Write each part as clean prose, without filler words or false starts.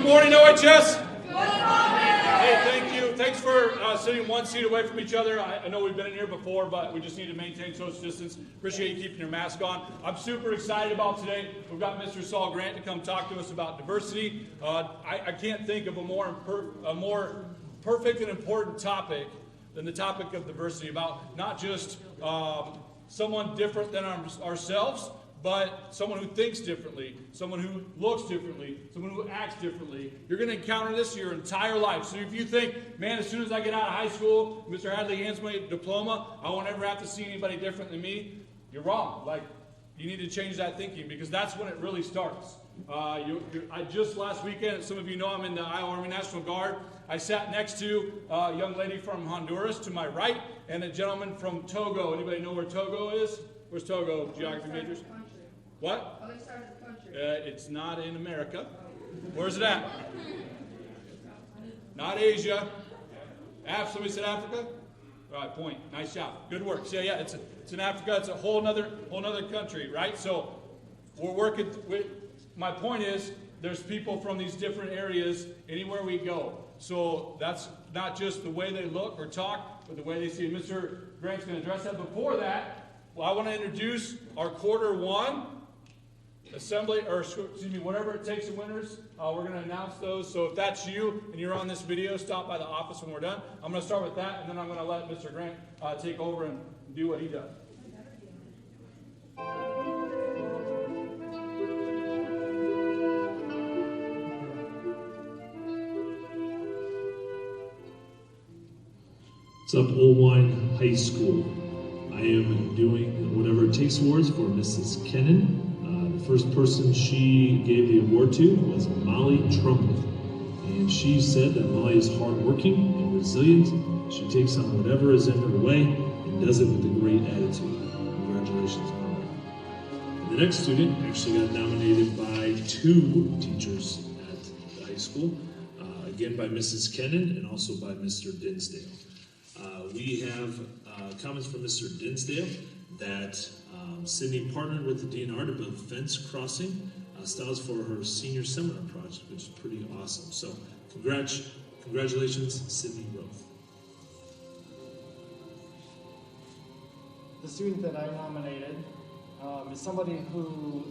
Good morning, OHS. Hey, thank you. Thanks for sitting one seat away from each other. I know we've been in here before, but we just need to maintain social distance. Appreciate you keeping your mask on. I'm super excited about today. We've got Mr. Saul Grant to come talk to us about diversity. I can't think of a more perfect and important topic than the topic of diversity, about not just someone different than ourselves, but someone who thinks differently, someone who looks differently, someone who acts differently. You're going to encounter this your entire life. So if you think, man, as soon as I get out of high school, Mr. Hadley hands me a diploma, I won't ever have to see anybody different than me, you're wrong. Like, you need to change that thinking, because that's when it really starts. I just last weekend, some of you know I'm in the Iowa Army National Guard. I sat next to a young lady from Honduras to my right, and a gentleman from Togo. Anybody know where Togo is? Where's Togo, geography majors? What? Other side of the country. It's not in America. Where's it at? Not Asia. Somebody said Africa? All right, point. Nice job. Good work. So yeah, it's in Africa. It's a whole nother country, right? So we're working. My point is, there's people from these different areas anywhere we go. So that's not just the way they look or talk, but the way they see it. Mr. Grant's going to address that. Before that, well, I want to introduce our quarter 1 assembly, or excuse me, whatever it takes the winners. We're going to announce those. So if that's you and you're on this video, stop by the office when we're done. I'm going to start with that, and then I'm going to let Mr. Grant take over and do what he does. What's up, Old Wine High School? I am doing Whatever It Takes awards for Mrs. Kennan. The first person she gave the award to was Molly Trumbull. And she said that Molly is hardworking and resilient. She takes on whatever is in her way and does it with a great attitude. Congratulations, Molly. And the next student actually got nominated by 2 teachers at the high school. Again by Mrs. Kennan and also by Mr. Dinsdale. We have comments from Mr. Dinsdale that Sydney partnered with the DNR to build fence crossing styles for her senior seminar project, which is pretty awesome. So congratulations, Sydney Roth. The student that I nominated is somebody who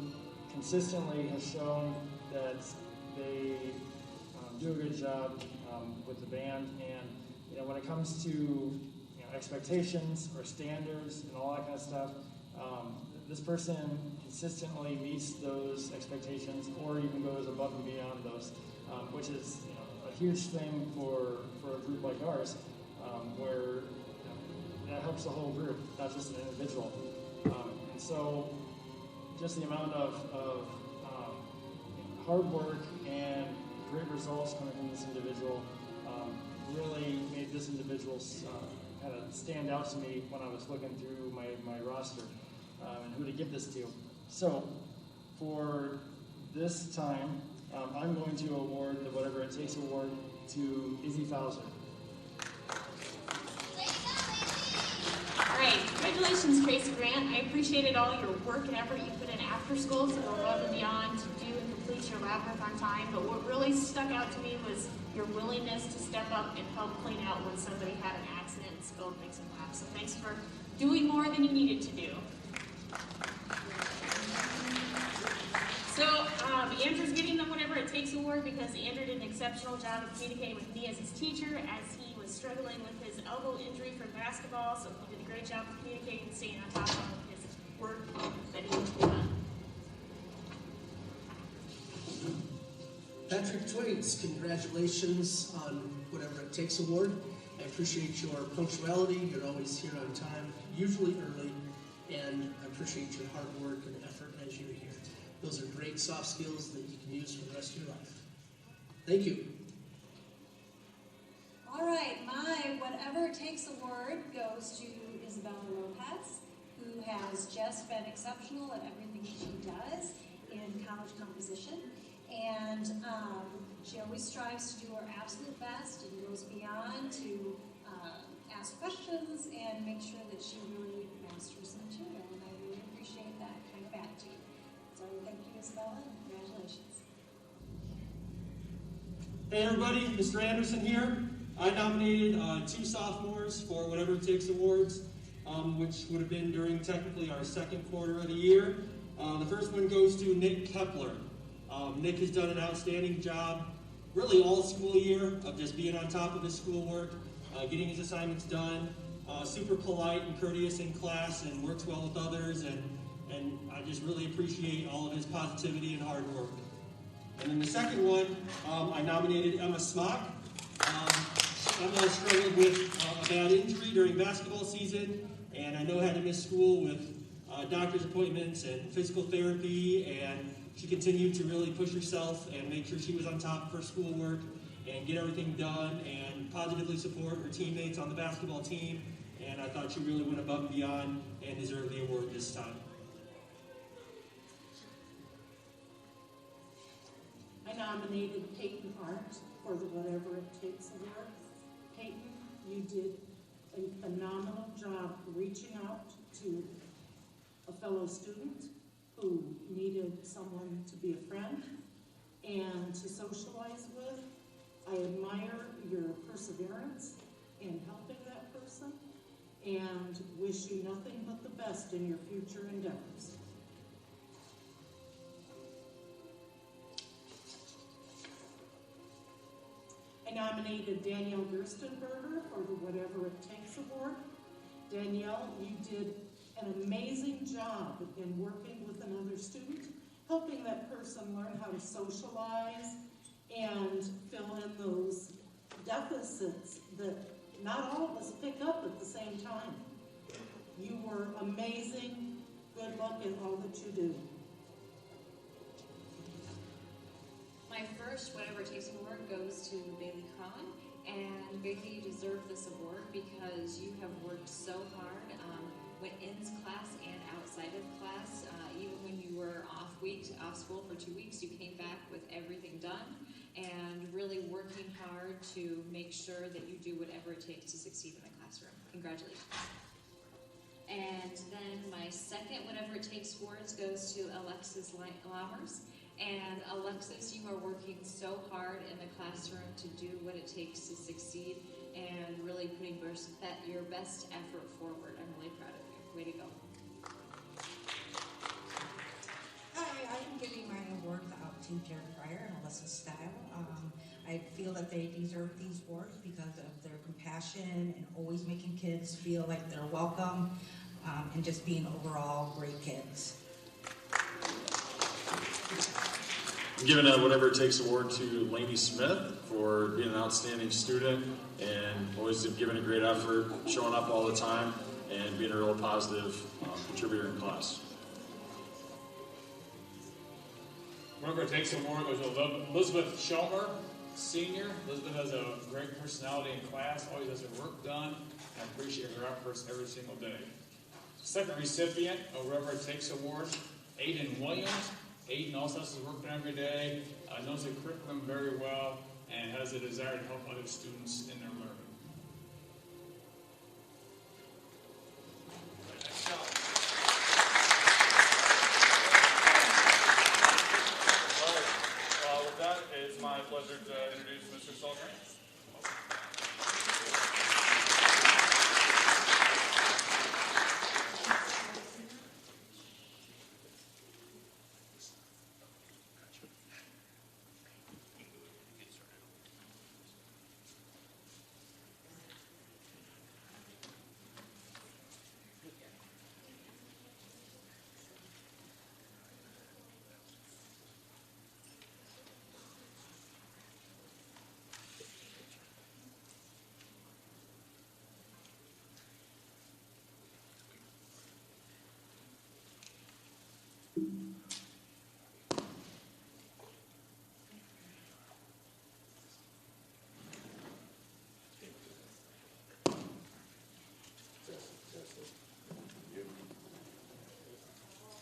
consistently has shown that they do a good job with the band, and when it comes to expectations or standards and all that kind of stuff, this person consistently meets those expectations or even goes above and beyond those, which is a huge thing for a group like ours, where that helps the whole group, not just an individual. And so just the amount of hard work and great results coming from this individual really made this individual kind of stand out to me when I was looking through my roster and who to give this to. So for this time, I'm going to award the Whatever It Takes award to Izzy Fowler. All right, congratulations, Tracy Grant. I appreciated all your work and effort you put in after school to go above and beyond to do and complete your lab work on time. But what really stuck out to me was your willingness to step up and help clean out when somebody had an accident and spilled things in labs. So thanks for doing more than you needed to do. So Andrew's getting the Whatever It Takes award because Andrew did an exceptional job of communicating with me as his teacher as he was struggling with his elbow injury from basketball. So he did a great job of communicating and staying on top of his work that he needs to do. Patrick Twaits, congratulations on Whatever It Takes award. I appreciate your punctuality. You're always here on time, usually early, and I appreciate your hard work and effort as you're here. Those are great soft skills that you can use for the rest of your life. Thank you. All right, my Whatever It Takes award goes to Isabella Lopez, who has just been exceptional at everything she does in college composition. And she always strives to do her absolute best and goes beyond to ask questions and make sure that she really masters them too. And I really appreciate that kind of attitude. So thank you, Isabella, and congratulations. Hey everybody, Mr. Anderson here. I nominated 2 sophomores for Whatever It Takes Awards, which would have been during technically our second quarter of the year. The first one goes to Nick Kepler. Nick has done an outstanding job, really all school year, of just being on top of his schoolwork, getting his assignments done, super polite and courteous in class, and works well with others, and I just really appreciate all of his positivity and hard work. And then the second one, I nominated Emma Smock. Emma struggled with a bad injury during basketball season, and I know had to miss school with doctor's appointments and physical therapy, and she continued to really push herself and make sure she was on top of her schoolwork and get everything done and positively support her teammates on the basketball team, and I thought she really went above and beyond and deserved the award this time. I nominated Peyton Hart for the Whatever It Takes award. Peyton, you did a phenomenal job reaching out to a fellow student who needed someone to be a friend and to socialize with. I admire your perseverance in helping that person and wish you nothing but the best in your future endeavors. I nominated Danielle Gerstenberger for the Whatever It Takes award. Danielle, you did an amazing job in working with another student, helping that person learn how to socialize and fill in those deficits that not all of us pick up at the same time. You were amazing. Good luck in all that you do. My first Whatever It Takes award goes to Bailey Kahn, and Bailey, you deserve this award because you have worked so hard in class and outside of class. Even when you were off school for 2 weeks, you came back with everything done and really working hard to make sure that you do whatever it takes to succeed in the classroom. Congratulations. And then my second Whatever It Takes awards goes to Alexis Lammers. And Alexis, you are working so hard in the classroom to do what it takes to succeed and really putting your best effort forward. I'm really proud of you. Way to go. Hi, I'm giving my award out to Jared Pryor and Alyssa Style. I feel that they deserve these awards because of their compassion and always making kids feel like they're welcome and just being overall great kids. I'm giving a Whatever It Takes award to Lainey Smith for being an outstanding student and always giving a great effort, showing up all the time, and being a real positive contributor in class. Whatever It Takes award goes to Elizabeth Shelmer, Senior. Elizabeth has a great personality in class, always has her work done, and I appreciate her efforts every single day. Second recipient of Whatever It Takes award, Aiden Williams. Aiden also has his work done every day, knows the curriculum very well, and has a desire to help other students in their learning. All right. With that, it's my pleasure to introduce Mr. Saul Grant.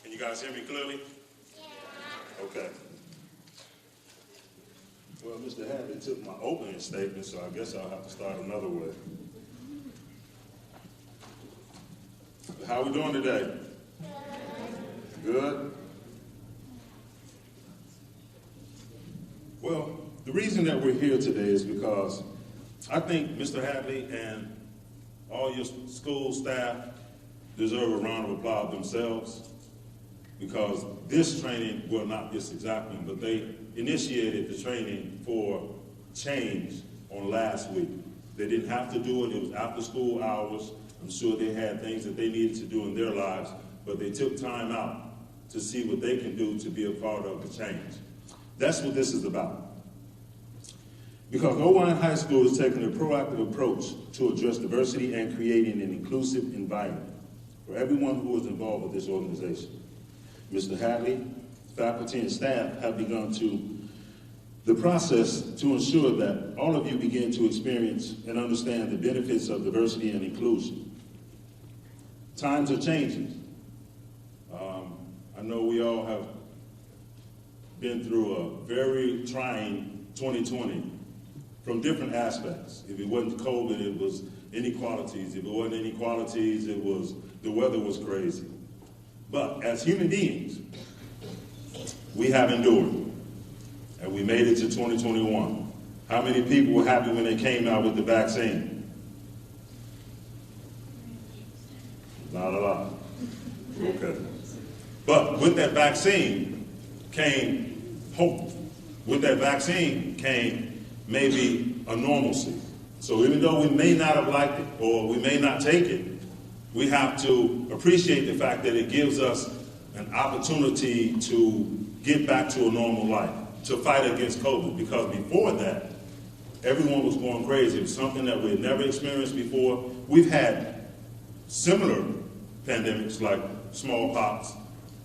Can you guys hear me clearly? Yeah. Okay. Well, Mr. Hadley took my opening statement, so I guess I'll have to start another way. How we doing today? Good. Well, The reason that we're here today is because I think Mr. Hadley and all your school staff deserve a round of applause themselves, because this training, well, not this exact one, but they initiated the training for change on last week. They didn't have to do it. It was after school hours. I'm sure they had things that they needed to do in their lives, but they took time out to see what they can do to be a part of the change. That's what this is about. Because Owine High School is taking a proactive approach to address diversity and creating an inclusive environment for everyone who is involved with this organization. Mr. Hadley, faculty, and staff have begun the process to ensure that all of you begin to experience and understand the benefits of diversity and inclusion. Times are changing. I know we all have been through a very trying 2020 from different aspects. If it wasn't COVID, it was inequalities. If it wasn't inequalities, it was the weather was crazy. But as human beings, we have endured, and we made it to 2021. How many people were happy when they came out with the vaccine? Not a lot. Okay. But with that vaccine came hope. With that vaccine came maybe a normalcy. So even though we may not have liked it or we may not take it, we have to appreciate the fact that it gives us an opportunity to get back to a normal life, to fight against COVID. Because before that, everyone was going crazy. It was something that we had never experienced before. We've had similar pandemics like smallpox,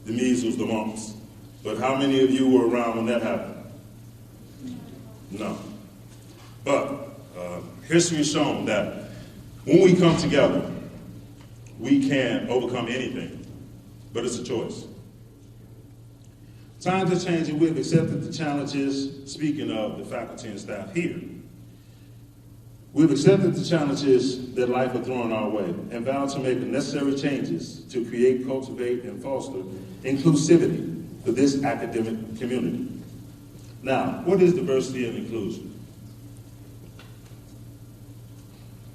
the measles, the mumps. But how many of you were around when that happened? No. But history has shown that when we come together, we can overcome anything, but it's a choice. Times are changing. We've accepted the challenges, speaking of the faculty and staff here. We've accepted the challenges that life has thrown our way and vowed to make the necessary changes to create, cultivate, and foster inclusivity for this academic community. Now, what is diversity and inclusion?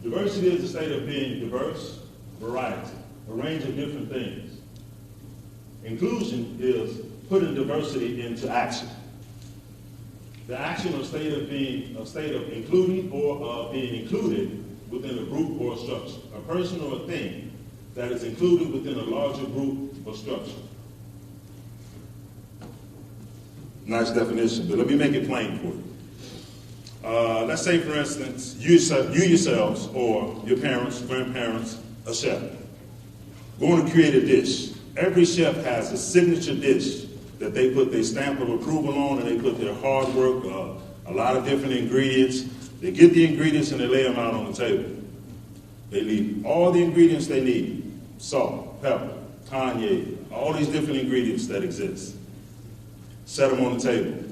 Diversity is the state of being diverse, variety, a range of different things. Inclusion is putting diversity into action. The action or state of being a state of including or of being included within a group or a structure, a person or a thing that is included within a larger group or structure. Nice definition, but let me make it plain for you. Let's say, for instance, you yourselves or your parents, grandparents, a chef, going to create a dish. Every chef has a signature dish that they put their stamp of approval on, and they put their hard work, a lot of different ingredients. They get the ingredients and they lay them out on the table. They leave all the ingredients they need: salt, pepper, cognac, all these different ingredients that exist. Set them on the table.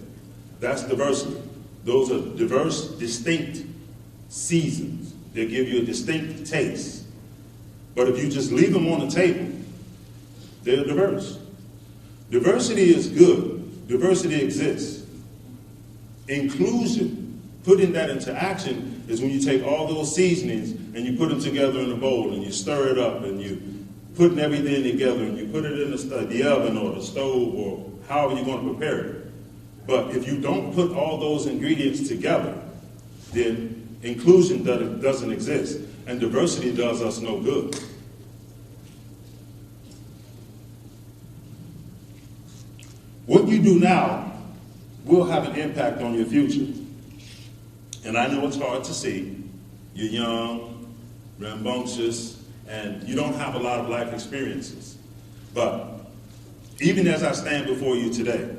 That's diversity. Those are diverse, distinct seasons. They give you a distinct taste. But if you just leave them on the table, they're diverse. Diversity is good. Diversity exists. Inclusion, putting that into action, is when you take all those seasonings and you put them together in a bowl and you stir it up and you putting everything together and you put it in the oven or the stove or however you're going to prepare it. But if you don't put all those ingredients together, then inclusion doesn't exist, and diversity does us no good. What you do now will have an impact on your future. And I know it's hard to see. You're young, rambunctious, and you don't have a lot of life experiences. But even as I stand before you today,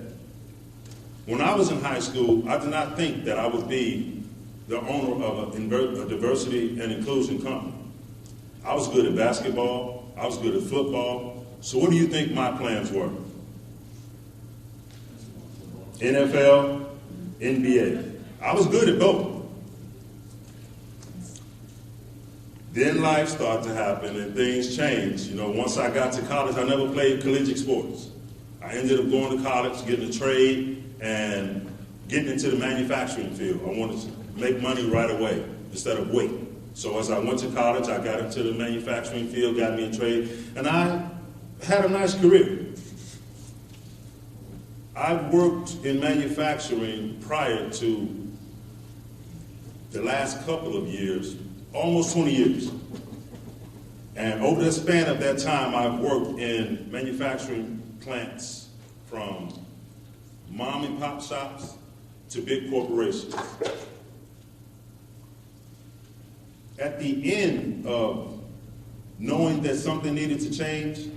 when I was in high school, I did not think that I would be the owner of a diversity and inclusion company. I was good at basketball. I was good at football. So what do you think my plans were? NFL, NBA. I was good at both. Then life started to happen and things changed. You know, once I got to college, I never played collegiate sports. I ended up going to college, getting a trade, and getting into the manufacturing field. I wanted to make money right away instead of wait. So as I went to college, I got into the manufacturing field, got me a trade, and I had a nice career. I worked in manufacturing prior to the last couple of years, almost 20 years. And over the span of that time, I've worked in manufacturing plants from mom and pop shops to big corporations. At the end of knowing that something needed to change,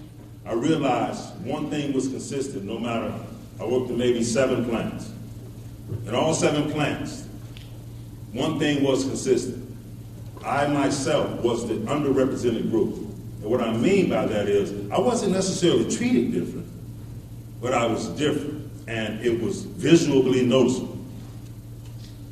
I realized one thing was consistent no matter, I worked in maybe 7 plants. In all 7 plants, one thing was consistent. I myself was the underrepresented group. And what I mean by that is, I wasn't necessarily treated different, but I was different, and it was visually noticeable.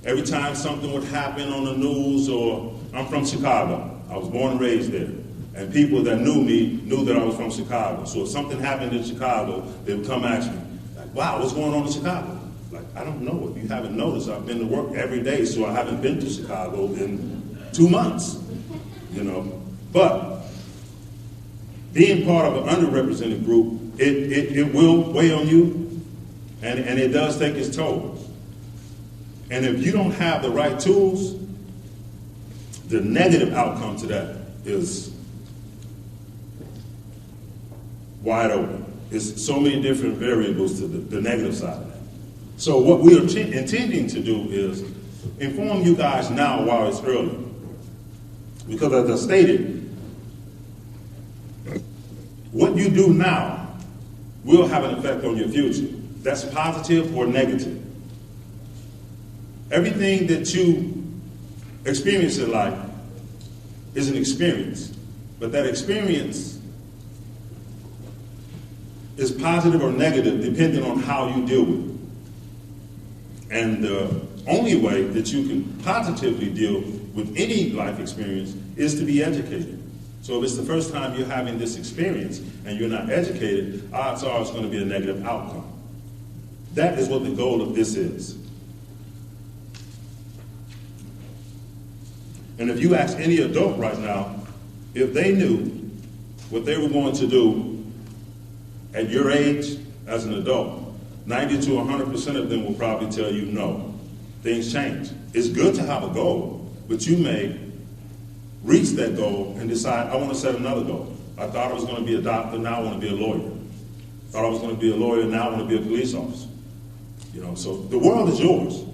Every time something would happen on the news, or I'm from Chicago, I was born and raised there, and people that knew me knew that I was from Chicago. So if something happened in Chicago, they would come ask me, like, wow, what's going on in Chicago? Like, I don't know. If you haven't noticed, I've been to work every day, so I haven't been to Chicago in 2 months, you know. But being part of an underrepresented group, it will weigh on you, and it does take its toll. And if you don't have the right tools, the negative outcome to that is wide open. There's so many different variables to the negative side of that. So what we are intending to do is inform you guys now while it's early. Because as I stated, what you do now will have an effect on your future. That's positive or negative. Everything that you experience in life is an experience, but that experience is positive or negative depending on how you deal with it. And the only way that you can positively deal with any life experience is to be educated. So if it's the first time you're having this experience and you're not educated, odds are it's going to be a negative outcome. That is what the goal of this is. And if you ask any adult right now, if they knew what they were going to do at your age as an adult, 90 to 100% of them will probably tell you no. Things change. It's good to have a goal, but you may reach that goal and decide, I want to set another goal. I thought I was going to be a doctor, now I want to be a lawyer. Thought I was going to be a lawyer, now I want to be a police officer. You know, so the world is yours.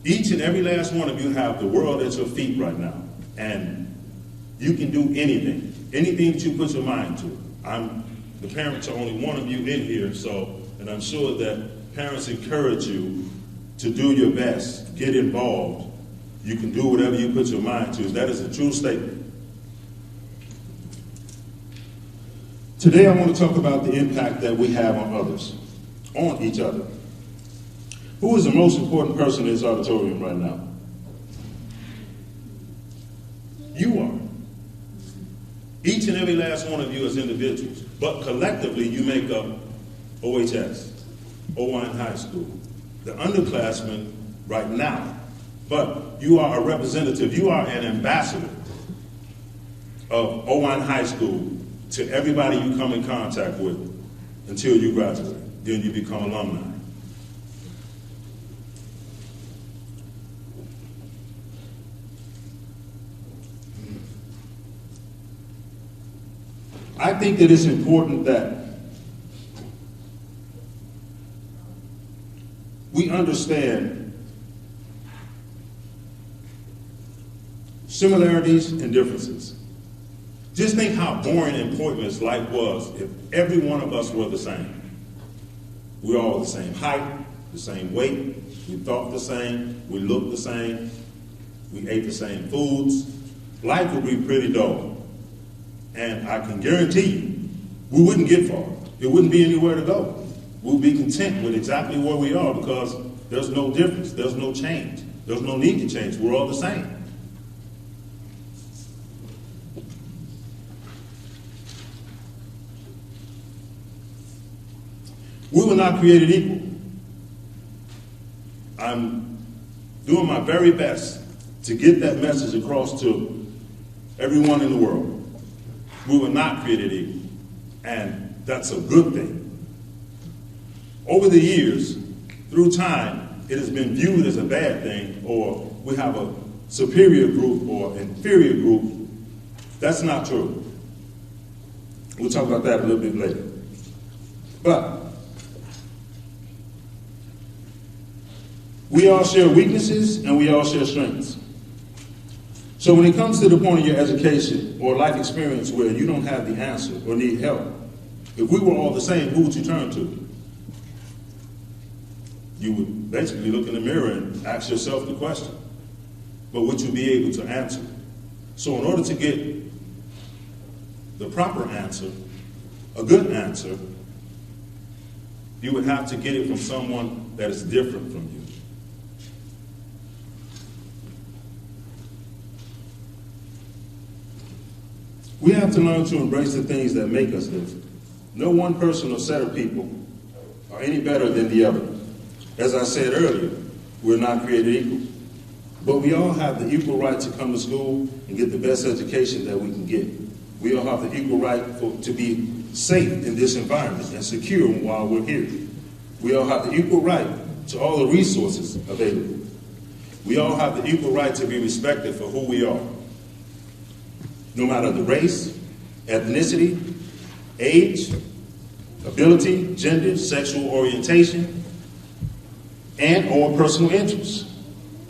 Each and every last one of you have the world at your feet right now. And you can do anything. Anything that you put your mind to. I'm the parent to only one of you in here, and I'm sure that parents encourage you to do your best, get involved. You can do whatever you put your mind to. That is a true statement. Today I want to talk about the impact that we have on others, on each other. Who is the most important person in this auditorium right now? You are. Each and every last one of you as individuals. But collectively, you make up OHS, Owine High School, the underclassmen right now. But you are a representative, you are an ambassador of Owine High School to everybody you come in contact with until you graduate. Then you become alumni. I think that it's important that we understand similarities and differences. Just think how boring and pointless life was if every one of us were the same. We're all the same height, the same weight, we thought the same, we looked the same, we ate the same foods. Life would be pretty dull. And I can guarantee you, we wouldn't get far. There wouldn't be anywhere to go. We'll be content with exactly where we are because there's no difference, there's no change. There's no need to change, we're all the same. We were not created equal. I'm doing my very best to get that message across to everyone in the world. We were not created equal, and that's a good thing. Over the years, through time, it has been viewed as a bad thing, or we have a superior group or inferior group. That's not true. We'll talk about that a little bit later. But we all share weaknesses and we all share strengths. So when it comes to the point of your education or life experience where you don't have the answer or need help, if we were all the same, who would you turn to? You would basically look in the mirror and ask yourself the question, but would you be able to answer? So in order to get the proper answer, a good answer, you would have to get it from someone that is different from you. We have to learn to embrace the things that make us different. No one person or set of people are any better than the other. As I said earlier, we're not created equal. But we all have the equal right to come to school and get the best education that we can get. We all have the equal right to be safe in this environment and secure while we're here. We all have the equal right to all the resources available. We all have the equal right to be respected for who we are. No matter the race, ethnicity, age, ability, gender, sexual orientation, and or personal interests.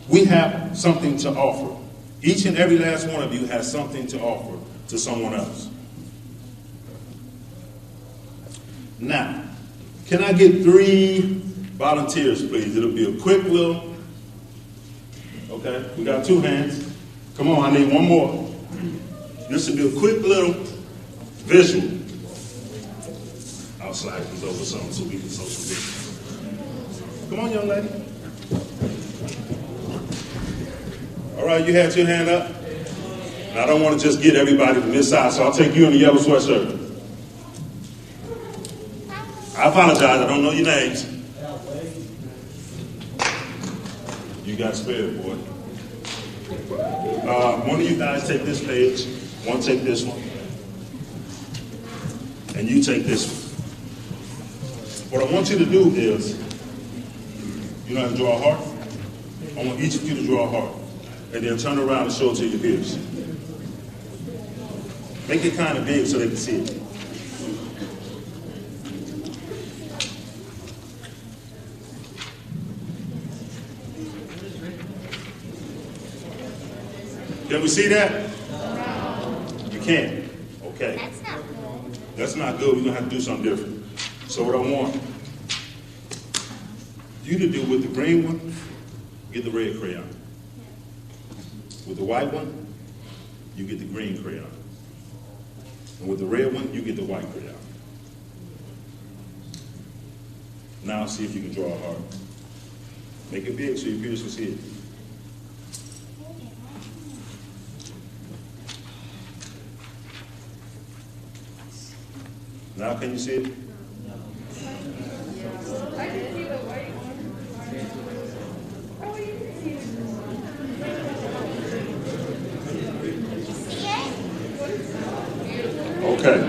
We have something to offer. Each and every last one of you has something to offer to someone else. Now, can I get 3 volunteers, please? It'll be a quick little, okay, we got 2 hands. Come on, I need 1 more. This will be a quick little visual. I'll slide this over something so we can social distance. Come on, young lady. All right, you had your hand up? And I don't want to just get everybody from this side, so I'll take you in the yellow sweatshirt. I apologize, I don't know your names. You got spared, boy. One of you guys take this page, one take this one, and you take this one. What I want you to do is, you know how to draw a heart? I want each of you to draw a heart, and then turn around and show it to your peers. Make it kind of big so they can see it. Can we see that? You can't. Okay. That's not good. That's not good. We're going to have to do something different. So what I want you to do with the green one, get the red crayon. With the white one, you get the green crayon. And with the red one, you get the white crayon. Now see if you can draw a heart. Make it big so your peers can see it. Now can you see it? Okay.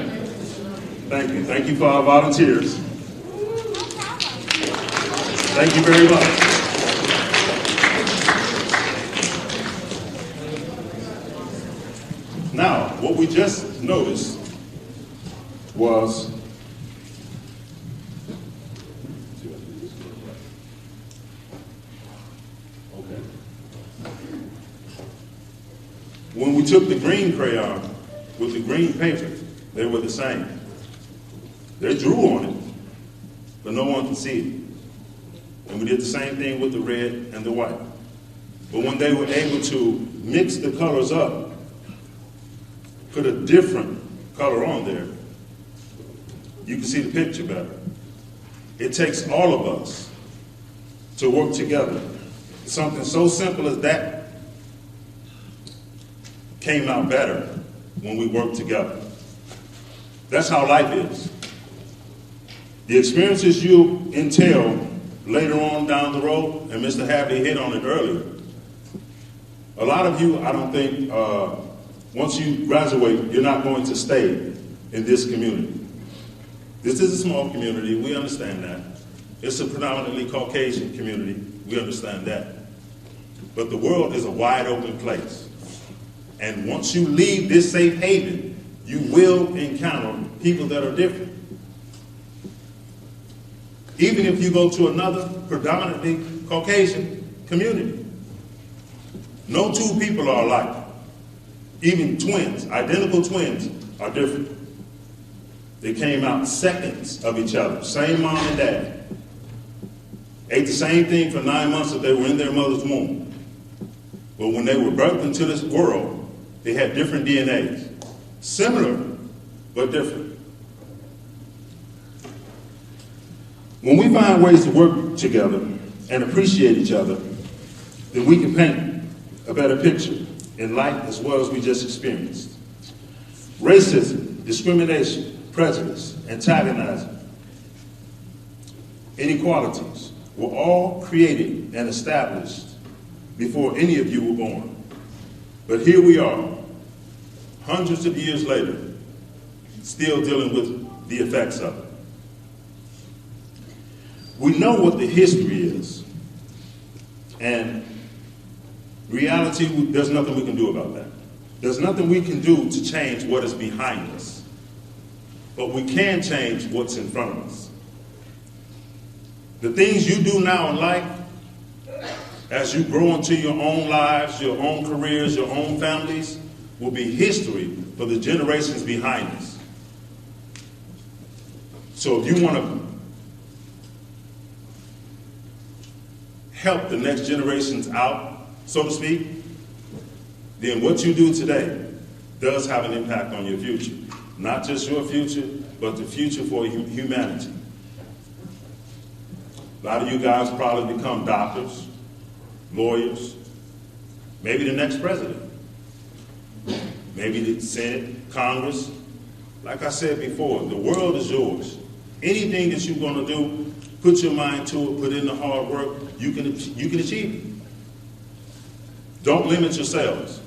Thank you. Thank you for our volunteers. Thank you very much. Now, what we just noticed was when we took the green crayon with the green paper, they were the same. They drew on it, but no one could see it. And we did the same thing with the red and the white. But when they were able to mix the colors up, put a different color on there, you can see the picture better. It takes all of us to work together. Something so simple as that came out better when we work together. That's how life is. The experiences you entail later on down the road, and Mr. Hadley hit on it earlier. A lot of you, I don't think, once you graduate, you're not going to stay in this community. This is a small community, we understand that. It's a predominantly Caucasian community, we understand that. But the world is a wide open place. And once you leave this safe haven, you will encounter people that are different. Even if you go to another predominantly Caucasian community. No two people are alike. Even twins, identical twins, are different. They came out seconds of each other, same mom and dad. Ate the same thing for 9 months that they were in their mother's womb. But when they were birthed into this world, they had different DNAs. Similar, but different. When we find ways to work together and appreciate each other, then we can paint a better picture in life as well as we just experienced. Racism, discrimination, prejudice, antagonizing, inequalities were all created and established before any of you were born. But here we are, hundreds of years later, still dealing with the effects of it. We know what the history is, and reality, there's nothing we can do about that. There's nothing we can do to change what is behind us, but we can change what's in front of us. The things you do now in life, as you grow into your own lives, your own careers, your own families, will be history for the generations behind us. So if you want to help the next generations out, so to speak, then what you do today does have an impact on your future. Not just your future, but the future for humanity. A lot of you guys probably become doctors, lawyers, maybe the next president, maybe the Senate, Congress. Like I said before, the world is yours. Anything that you're going to do, put your mind to it, put in the hard work, you can achieve it. Don't limit yourselves.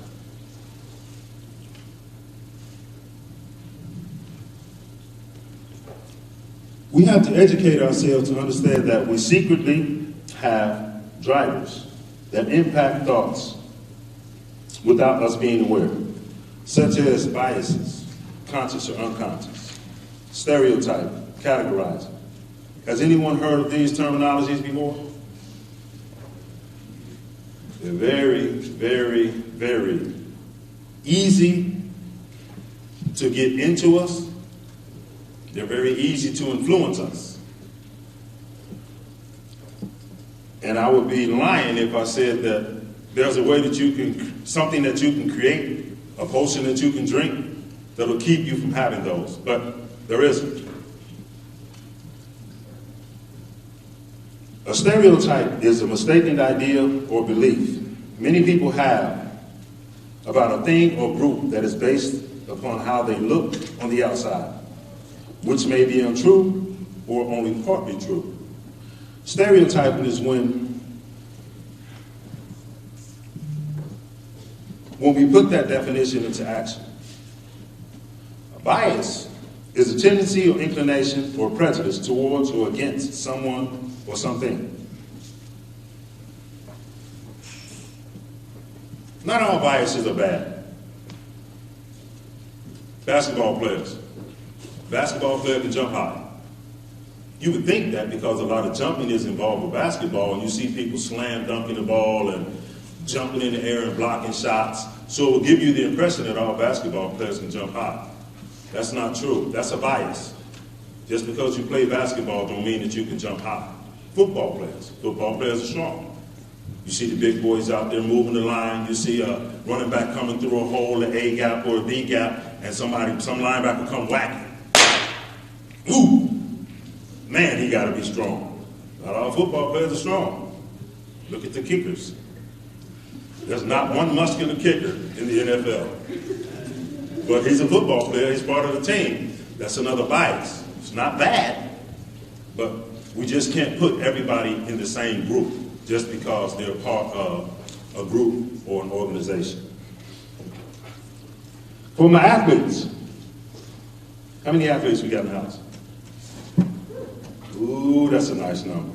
We have to educate ourselves to understand that we secretly have drivers that impact thoughts without us being aware, such as biases, conscious or unconscious, stereotype, categorizing. Has anyone heard of these terminologies before? They're very, very, very easy to get into us. They're very easy to influence us. And I would be lying if I said that there's a way that you can, something that you can create, a potion that you can drink, that'll keep you from having those. But there isn't. A stereotype is a mistaken idea or belief many people have about a thing or group that is based upon how they look on the outside, which may be untrue or only partly true. Stereotyping is when we put that definition into action. A bias is a tendency or inclination or prejudice towards or against someone or something. Not all biases are bad. Basketball players. Basketball player can jump high. You would think that because a lot of jumping is involved with basketball, and you see people slam dunking the ball and jumping in the air and blocking shots, so it will give you the impression that all basketball players can jump high. That's not true. That's a bias. Just because you play basketball don't mean that you can jump high. Football players are strong. You see the big boys out there moving the line. You see a running back coming through a hole, an A gap or a B gap, and some linebacker come whacking. Ooh, man, he got to be strong. Not all football players are strong. Look at the kickers. There's not one muscular kicker in the NFL. But he's a football player. He's part of the team. That's another bias. It's not bad, but we just can't put everybody in the same group just because they're part of a group or an organization. For my athletes, how many athletes we got in the house? Ooh, that's a nice number.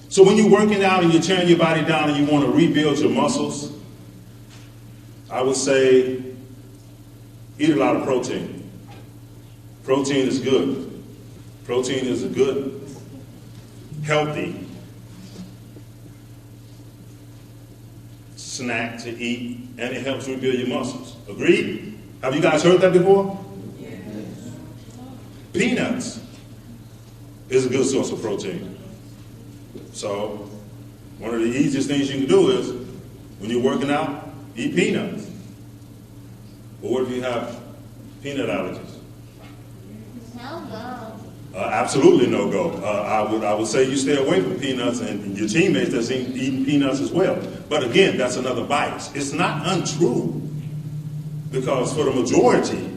So when you're working out and you're tearing your body down and you want to rebuild your muscles, I would say eat a lot of protein. Protein is good. Protein is a good, healthy snack to eat, and it helps rebuild your muscles. Agreed? Have you guys heard that before? Yes. Peanuts is a good source of protein. So one of the easiest things you can do is, when you're working out, eat peanuts. But what if you have peanut allergies? Absolutely no go. I would say you stay away from peanuts and your teammates that's eating peanuts as well. But again, that's another bias. It's not untrue, because for the majority,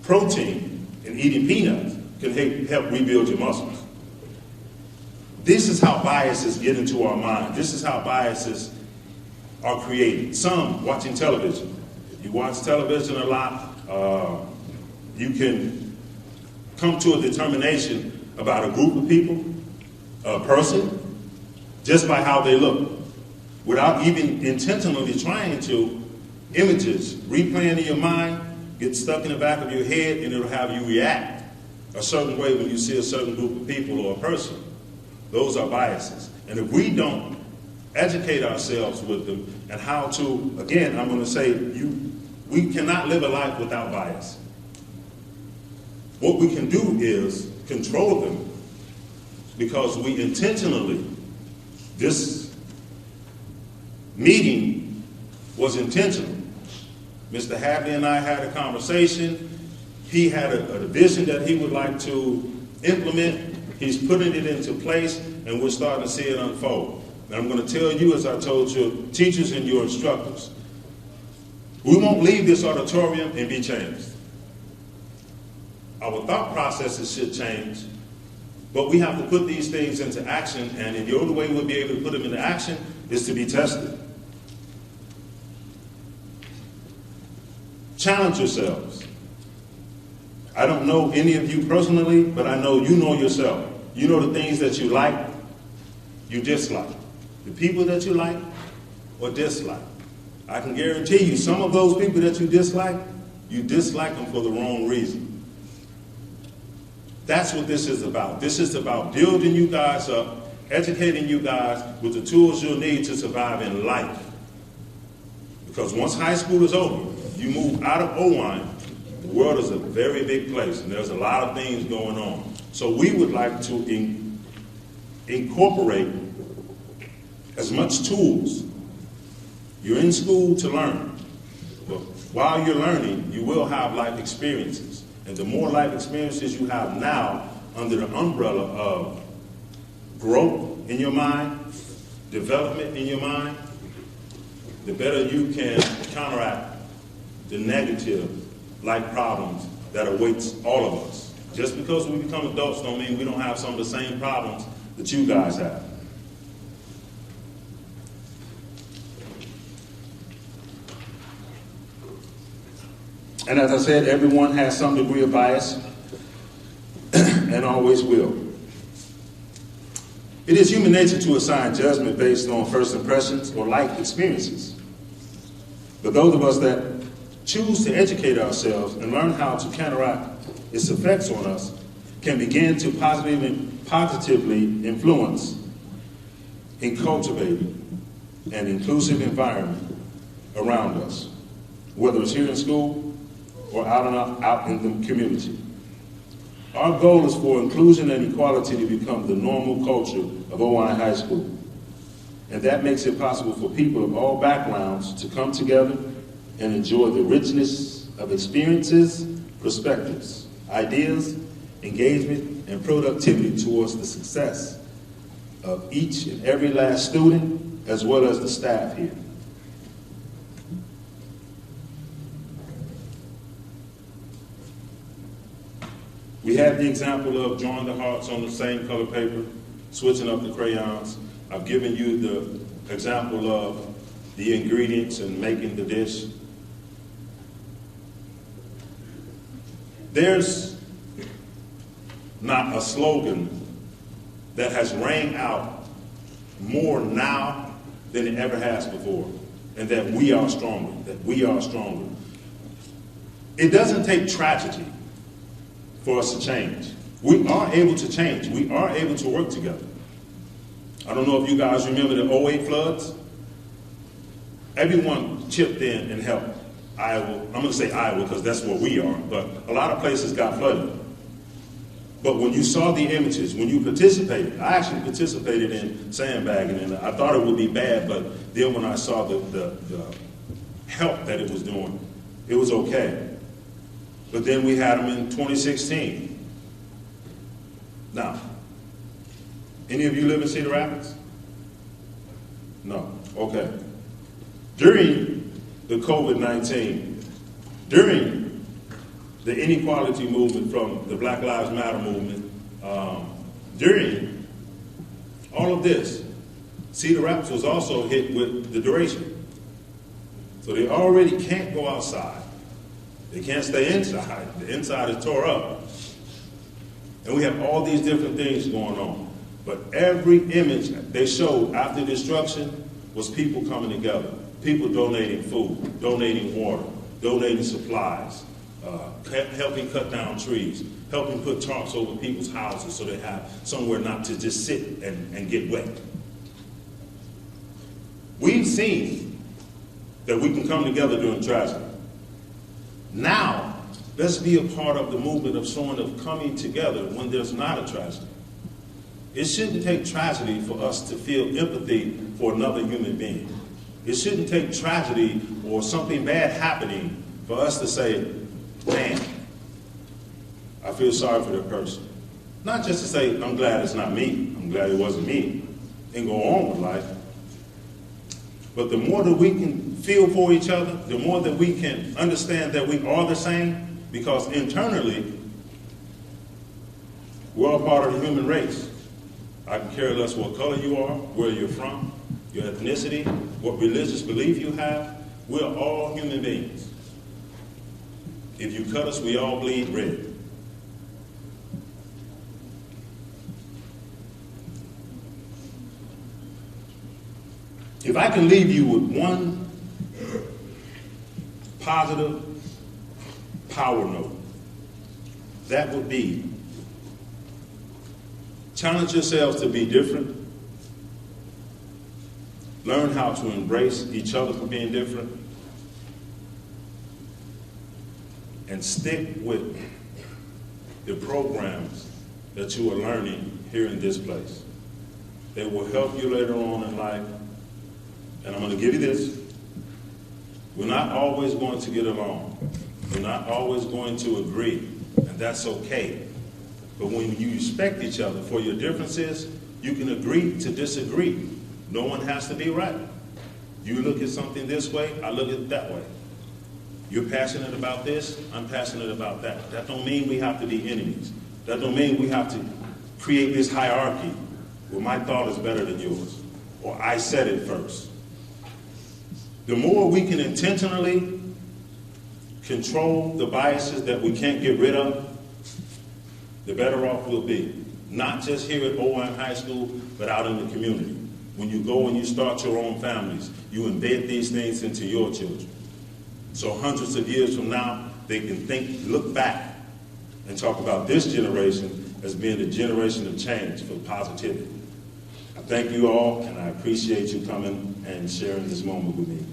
protein and eating peanuts can help rebuild your muscles. This is how biases get into our mind. This is how biases are created. Some watching television. If you watch television a lot, you can come to a determination about a group of people, a person, just by how they look, without even intentionally trying to. Images replaying in your mind get stuck in the back of your head, and it'll have you react a certain way when you see a certain group of people or a person. Those are biases. And if we don't educate ourselves with them and how to, again, I'm going to say, we cannot live a life without bias. What we can do is control them, because we intentionally, this meeting was intentional. Mr. Hadley and I had a conversation. He had a vision that he would like to implement. He's putting it into place, and we're starting to see it unfold. And I'm going to tell you, as I told your teachers and your instructors, we won't leave this auditorium and be changed. Our thought processes should change, but we have to put these things into action, and the only way we'll be able to put them into action is to be tested. Challenge yourselves. I don't know any of you personally, but I know you know yourself. You know the things that you like, you dislike. The people that you like or dislike. I can guarantee you, some of those people that you dislike them for the wrong reason. That's what this is about. This is about building you guys up, educating you guys with the tools you'll need to survive in life. Because once high school is over, you move out of Owine, the world is a very big place, and there's a lot of things going on. So we would like to incorporate as much tools. You're in school to learn. But while you're learning, you will have life experiences. And the more life experiences you have now under the umbrella of growth in your mind, development in your mind, the better you can counteract the negative life problems that awaits all of us. Just because we become adults don't mean we don't have some of the same problems that you guys have. And as I said, everyone has some degree of bias and always will. It is human nature to assign judgment based on first impressions or life experiences. But those of us that choose to educate ourselves and learn how to counteract its effects on us can begin to positively influence in cultivating an inclusive environment around us, whether it's here in school or out in the community. Our goal is for inclusion and equality to become the normal culture of Owine High School. And that makes it possible for people of all backgrounds to come together and enjoy the richness of experiences, perspectives, ideas, engagement, and productivity towards the success of each and every last student, as well as the staff here. We had the example of drawing the hearts on the same color paper, switching up the crayons. I've given you the example of the ingredients and making the dish. There's not a slogan that has rang out more now than it ever has before, and that we are stronger, that we are stronger. It doesn't take tragedy for us to change. We are able to change. We are able to work together. I don't know if you guys remember the 08 floods. Everyone chipped in and helped. Iowa, I'm going to say Iowa because that's where we are, but a lot of places got flooded. But when you saw the images, when you participated, I actually participated in sandbagging, and I thought it would be bad, but then when I saw the help that it was doing, it was okay. But then we had them in 2016. Now, any of you live in Cedar Rapids? No, okay. During the COVID-19, during the inequality movement from the Black Lives Matter movement, during all of this, Cedar Rapids was also hit with the duration. So they already can't go outside. They can't stay inside. The inside is tore up. And we have all these different things going on. But every image they showed after destruction was people coming together. People donating food, donating water, donating supplies, helping cut down trees, helping put tarps over people's houses so they have somewhere not to just sit and get wet. We've seen that we can come together during tragedy. Now, let's be a part of the movement of showing of coming together when there's not a tragedy. It shouldn't take tragedy for us to feel empathy for another human being. It shouldn't take tragedy or something bad happening for us to say, man, I feel sorry for that person. Not just to say, I'm glad it's not me, I'm glad it wasn't me, and go on with life. But the more that we can feel for each other, the more that we can understand that we are the same, because internally, we're all part of the human race. I can care less what color you are, where you're from, your ethnicity, what religious belief you have. We're all human beings. If you cut us, we all bleed red. If I can leave you with one positive power note, that would be challenge yourselves to be different. Learn how to embrace each other for being different. And stick with the programs that you are learning here in this place. They will help you later on in life. And I'm going to give you this. We're not always going to get along. We're not always going to agree, and that's okay. But when you respect each other for your differences, you can agree to disagree. No one has to be right. You look at something this way, I look at it that way. You're passionate about this, I'm passionate about that. That don't mean we have to be enemies. That don't mean we have to create this hierarchy where my thought is better than yours, or I said it first. The more we can intentionally control the biases that we can't get rid of, the better off we'll be. Not just here at OIM High School, but out in the community. When you go and you start your own families, you embed these things into your children. So hundreds of years from now, they can look back and talk about this generation as being the generation of change for positivity. I thank you all, and I appreciate you coming and sharing this moment with me.